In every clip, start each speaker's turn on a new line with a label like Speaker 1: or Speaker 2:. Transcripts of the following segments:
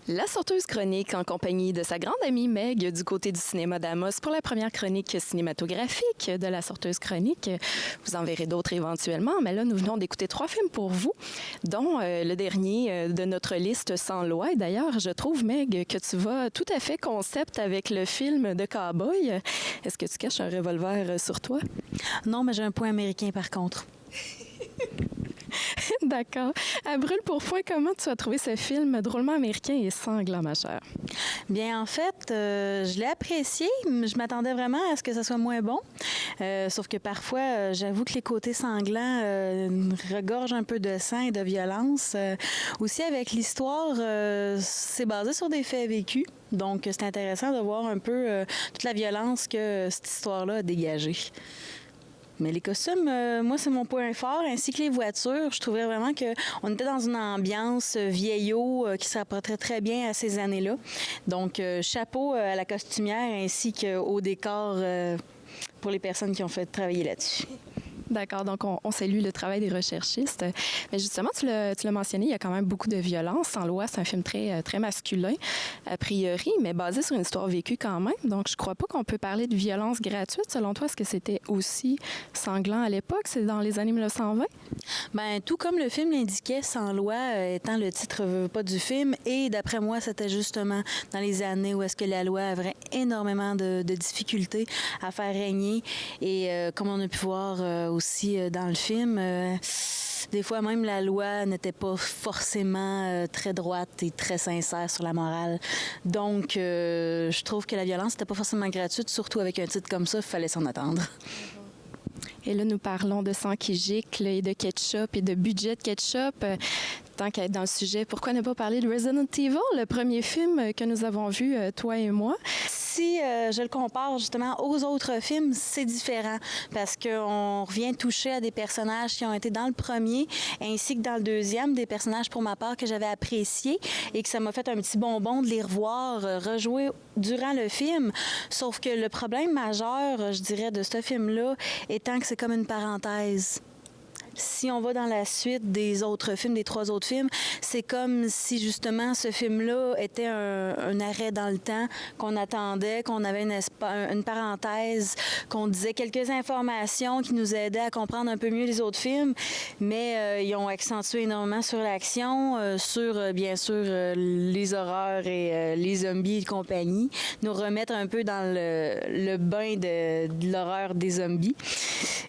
Speaker 1: La sorteuse chronique en compagnie de sa grande amie Meg du côté du cinéma d'Amos pour la première chronique cinématographique de la sorteuse chronique. Vous en verrez d'autres éventuellement, mais là, nous venons d'écouter 3 films pour vous, dont le dernier de notre liste Sans loi. Et d'ailleurs, je trouve, Meg, que tu vas tout à fait concept avec le film de cowboy. Est-ce que tu caches un revolver sur toi?
Speaker 2: Non, mais j'ai un point américain par contre.
Speaker 1: D'accord. À brûle pour point, comment tu as trouvé ce film drôlement américain et sanglant, ma chère?
Speaker 2: Bien, en fait, je l'ai apprécié. Je m'attendais vraiment à ce que ça soit moins bon. Sauf que parfois, j'avoue que les côtés sanglants regorgent un peu de sang et de violence. Aussi, avec l'histoire, c'est basé sur des faits vécus. Donc, c'est intéressant de voir un peu toute la violence que cette histoire-là a dégagée. Mais les costumes, moi, c'est mon point fort, ainsi que les voitures. Je trouvais vraiment qu'on était dans une ambiance vieillot qui se rapporterait très bien à ces années-là. Donc, chapeau à la costumière ainsi qu'au décor pour les personnes qui ont fait travailler là-dessus.
Speaker 1: D'accord, donc on salue le travail des recherchistes. Mais justement, tu l'as mentionné, il y a quand même beaucoup de violence. Sans loi, c'est un film très, très masculin, a priori, mais basé sur une histoire vécue quand même. Donc, je crois pas qu'on peut parler de violence gratuite. Selon toi, est-ce que c'était aussi sanglant à l'époque? C'est dans les années 1920?
Speaker 2: Bien, tout comme le film l'indiquait, Sans loi étant le titre pas du film. Et d'après moi, c'était justement dans les années où est-ce que la loi avait énormément de difficultés à faire régner. Et comme on a pu voir aussi dans le film, des fois même la loi n'était pas forcément très droite et très sincère sur la morale. Donc, je trouve que la violence n'était pas forcément gratuite, surtout avec un titre comme ça, il fallait s'en attendre.
Speaker 1: Et là, nous parlons de sang qui gicle et de ketchup et de budget de ketchup. Tant qu'à être dans le sujet, pourquoi ne pas parler de Resident Evil, le premier film que nous avons vu, toi et moi?
Speaker 2: Si je le compare justement aux autres films, c'est différent parce qu'on revient toucher à des personnages qui ont été dans le premier ainsi que dans le deuxième, des personnages pour ma part que j'avais appréciés et que ça m'a fait un petit bonbon de les revoir, rejouer durant le film. Sauf que le problème majeur, je dirais, de ce film-là étant que c'est comme une parenthèse. Si on va dans la suite des autres films, des 3 autres films, c'est comme si justement ce film-là était un arrêt dans le temps, qu'on attendait, qu'on avait une parenthèse, qu'on disait quelques informations qui nous aidaient à comprendre un peu mieux les autres films, mais ils ont accentué énormément sur l'action, sur bien sûr les horreurs et les zombies et compagnie, nous remettre un peu dans le bain de l'horreur des zombies.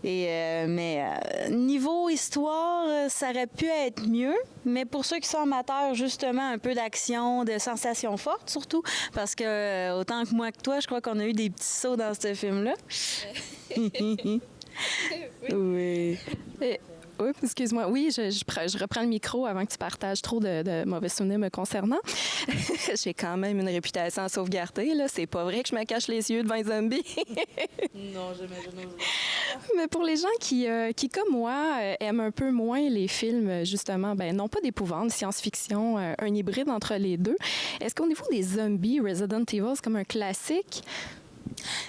Speaker 2: Mais niveau histoire, ça aurait pu être mieux, mais pour ceux qui sont amateurs justement un peu d'action, de sensations fortes surtout, parce que autant que moi que toi, je crois qu'on a eu des petits sauts dans ce film-là. Oui.
Speaker 1: Oui, excuse-moi. Oui, je reprends le micro avant que tu partages trop de mauvais souvenirs me concernant. J'ai quand même une réputation à sauvegarder, là. C'est pas vrai que je me cache les yeux devant les zombies.
Speaker 2: Non, jamais, jamais.
Speaker 1: Mais pour les gens qui comme moi, aiment un peu moins les films, justement, non pas d'épouvante, science-fiction, un hybride entre les deux, est-ce qu'au niveau des zombies, Resident Evil, c'est comme un classique?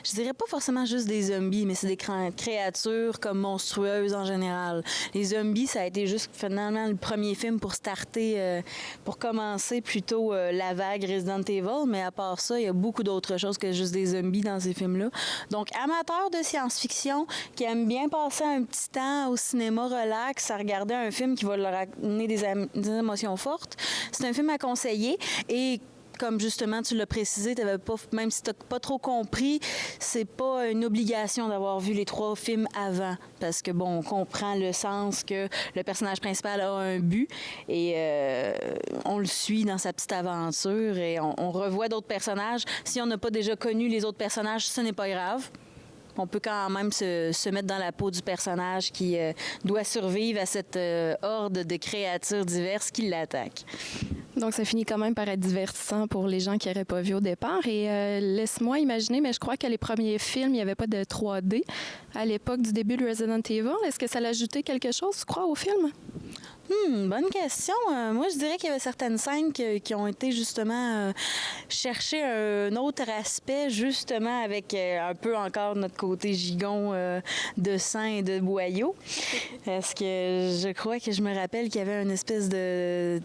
Speaker 2: Je dirais pas forcément juste des zombies, mais c'est des créatures comme monstrueuses en général. Les zombies, ça a été juste finalement le premier film pour starter, pour commencer plutôt la vague Resident Evil, mais à part ça, il y a beaucoup d'autres choses que juste des zombies dans ces films-là. Donc, amateurs de science-fiction qui aiment bien passer un petit temps au cinéma relax à regarder un film qui va leur amener des émotions fortes, c'est un film à conseiller et comme justement tu l'as précisé, même si tu n'as pas trop compris, c'est pas une obligation d'avoir vu les 3 films avant. Parce que, bon, on comprend le sens que le personnage principal a un but et on le suit dans sa petite aventure et on revoit d'autres personnages. Si on n'a pas déjà connu les autres personnages, ce n'est pas grave. On peut quand même se mettre dans la peau du personnage qui doit survivre à cette horde de créatures diverses qui l'attaquent.
Speaker 1: Donc, ça finit quand même par être divertissant pour les gens qui n'auraient pas vu au départ. Et laisse-moi imaginer, mais je crois que les premiers films, il n'y avait pas de 3D à l'époque du début de Resident Evil. Est-ce que ça l'a ajouté quelque chose, tu crois, au film?
Speaker 2: Bonne question. Moi, je dirais qu'il y avait certaines scènes qui ont été justement chercher un autre aspect, justement avec un peu encore notre côté gigon de sang et de boyau. Parce que je crois que je me rappelle qu'il y avait une espèce de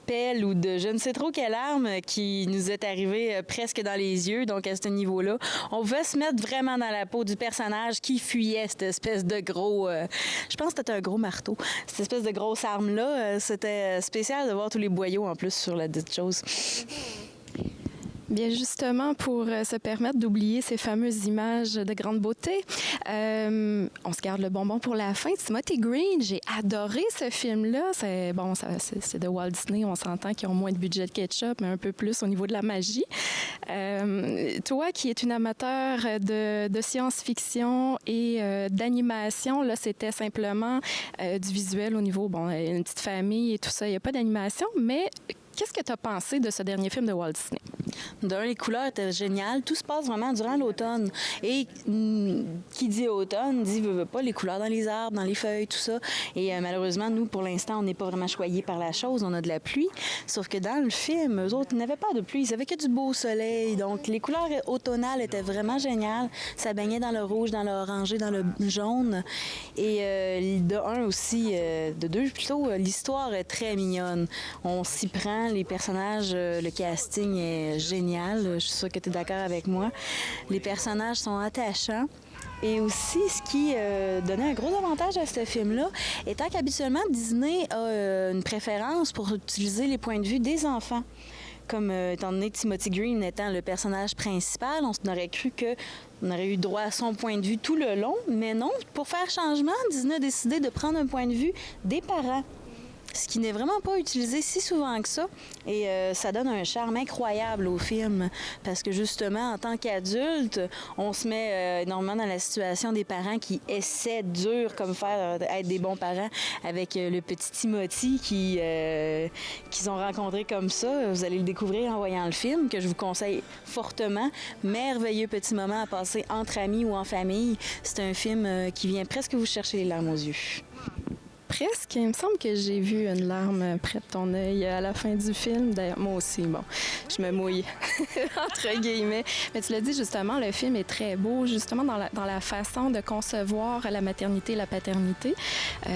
Speaker 2: pelle ou de je ne sais trop quelle arme qui nous est arrivée presque dans les yeux. Donc, à ce niveau-là, on pouvait se mettre vraiment dans la peau du personnage qui fuyait cette espèce de gros... je pense que c'était un gros marteau. Cette espèce de grosse arme-là, c'était spécial de voir tous les boyaux en plus sur la dite chose.
Speaker 1: Bien, justement, pour se permettre d'oublier ces fameuses images de grande beauté, on se garde le bonbon pour la fin. Timothy Green, j'ai adoré ce film-là. C'est de Walt Disney, on s'entend qu'ils ont moins de budget de ketchup, mais un peu plus au niveau de la magie. Toi, qui es une amateur de science-fiction et d'animation, là, c'était simplement du visuel au niveau, une petite famille et tout ça. Il n'y a pas d'animation, mais qu'est-ce que tu as pensé de ce dernier film de Walt Disney?
Speaker 2: Les couleurs étaient géniales. Tout se passe vraiment durant l'automne. Et qui dit automne, dit veut pas les couleurs dans les arbres, dans les feuilles, tout ça. Et malheureusement, nous, pour l'instant, on n'est pas vraiment choyés par la chose. On a de la pluie. Sauf que dans le film, eux autres, ils n'avaient pas de pluie. Ils avaient que du beau soleil. Donc, les couleurs automnales étaient vraiment géniales. Ça baignait dans le rouge, dans l'orangé, dans le jaune. Et de un aussi, de deux plutôt, l'histoire est très mignonne. On s'y prend. Les personnages, le casting est génial. Je suis sûre que tu es d'accord avec moi. Les personnages sont attachants. Et aussi, ce qui donnait un gros avantage à ce film-là, étant qu'habituellement, Disney a une préférence pour utiliser les points de vue des enfants. Comme étant donné Timothy Green étant le personnage principal, on aurait cru qu'on aurait eu droit à son point de vue tout le long. Mais non, pour faire changement, Disney a décidé de prendre un point de vue des parents. Ce qui n'est vraiment pas utilisé si souvent que ça. Et ça donne un charme incroyable au film. Parce que justement, en tant qu'adulte, on se met énormément dans la situation des parents qui essaient dur comme faire être des bons parents avec le petit Timothy qu'ils ont rencontré comme ça. Vous allez le découvrir en voyant le film, que je vous conseille fortement. Merveilleux petit moment à passer entre amis ou en famille. C'est un film qui vient presque vous chercher les larmes aux yeux.
Speaker 1: Presque. Il me semble que j'ai vu une larme près de ton œil à la fin du film. D'ailleurs, moi aussi, je me mouille, entre guillemets. Mais tu l'as dit justement, le film est très beau, justement dans la façon de concevoir la maternité et la paternité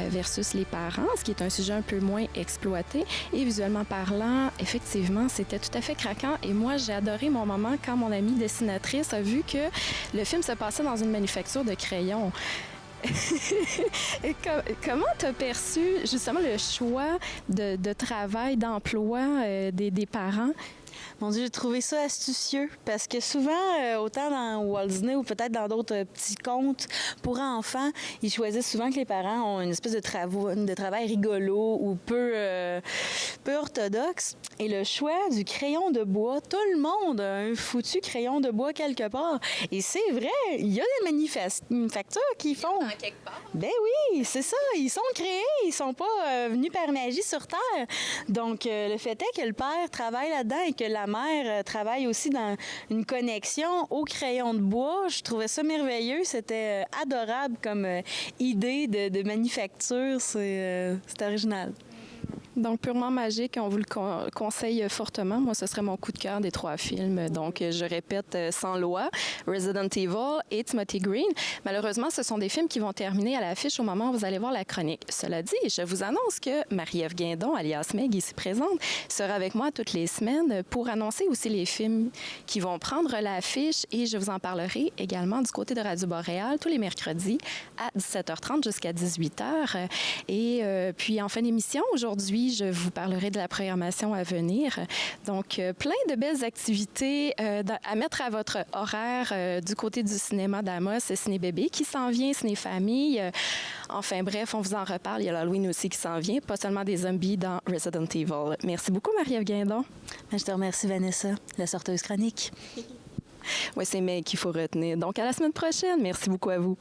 Speaker 1: versus les parents, ce qui est un sujet un peu moins exploité. Et visuellement parlant, effectivement, c'était tout à fait craquant. Et moi, j'ai adoré mon moment quand mon amie dessinatrice a vu que le film se passait dans une manufacture de crayons. Comment tu as perçu justement le choix de travail, d'emploi des parents?
Speaker 2: Mon Dieu, j'ai trouvé ça astucieux parce que souvent, autant dans Walt Disney ou peut-être dans d'autres petits contes pour enfants, ils choisissent souvent que les parents ont une espèce de travail rigolo ou peu orthodoxe. Et le choix du crayon de bois, tout le monde a un foutu crayon de bois quelque part. Et c'est vrai, il y a des manufactures qui font.
Speaker 1: En quelque part.
Speaker 2: Ben oui, c'est ça. Ils sont créés, ils sont pas venus par magie sur Terre. Donc, le fait est que le père travaille là-dedans et que la mère travaille aussi dans une connexion au crayon de bois. Je trouvais ça merveilleux. C'était adorable comme idée de manufacture. C'est original.
Speaker 1: Donc, purement magique, on vous le conseille fortement. Moi, ce serait mon coup de cœur des 3 films. Donc, je répète, Sans loi, Resident Evil et Timothy Green. Malheureusement, ce sont des films qui vont terminer à l'affiche au moment où vous allez voir la chronique. Cela dit, je vous annonce que Marie-Ève Guindon, alias Meg, ici présente, sera avec moi toutes les semaines pour annoncer aussi les films qui vont prendre l'affiche et je vous en parlerai également du côté de Radio Boréal tous les mercredis à 17h30 jusqu'à 18h. Et puis, en fin d'émission, aujourd'hui, je vous parlerai de la programmation à venir. Donc, plein de belles activités à mettre à votre horaire du côté du cinéma d'Amos, Ciné Bébé qui s'en vient, Ciné Famille. Enfin bref, on vous en reparle. Il y a l'Halloween aussi qui s'en vient, pas seulement des zombies dans Resident Evil. Merci beaucoup, Marie-Ève Guindon.
Speaker 2: Je te remercie, Vanessa, la sorteuse chronique.
Speaker 1: Oui, c'est Meg qu'il faut retenir. Donc, à la semaine prochaine. Merci beaucoup à vous.